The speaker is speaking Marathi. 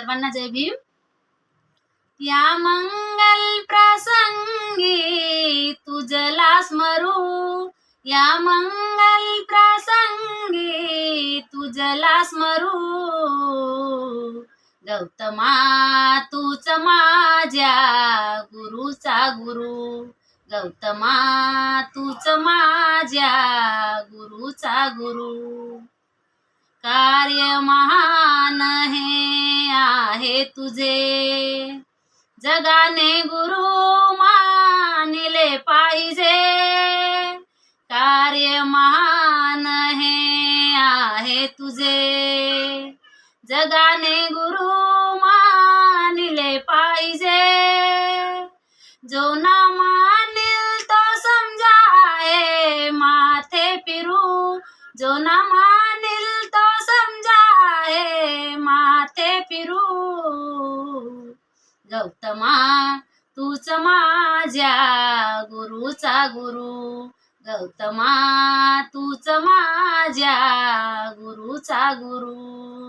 सर्वांना जय भीम. या मंगल प्रसंगी तुझला स्मरू, या मंगल प्रसंगी तुझला स्मरू. गौतमा तूच माझ्या गुरुचा गुरु, गौतमा तूच माझ्या गुरुचा गुरु. कार्य महान हे आहे तुझे, जगाने गुरु मानिले पाहिजे. कार्य महान हे आहे तुझे, जगाने गुरु मानिले पाहिजे. जो ना मानिल तो समजाए माथे फिरू, जो ना मानिल तो समजाए माथे फिरू. गौतमा तूच माझ्या गुरुचा गुरु, गौतमा तूच माझ्या गुरुचा गुरु.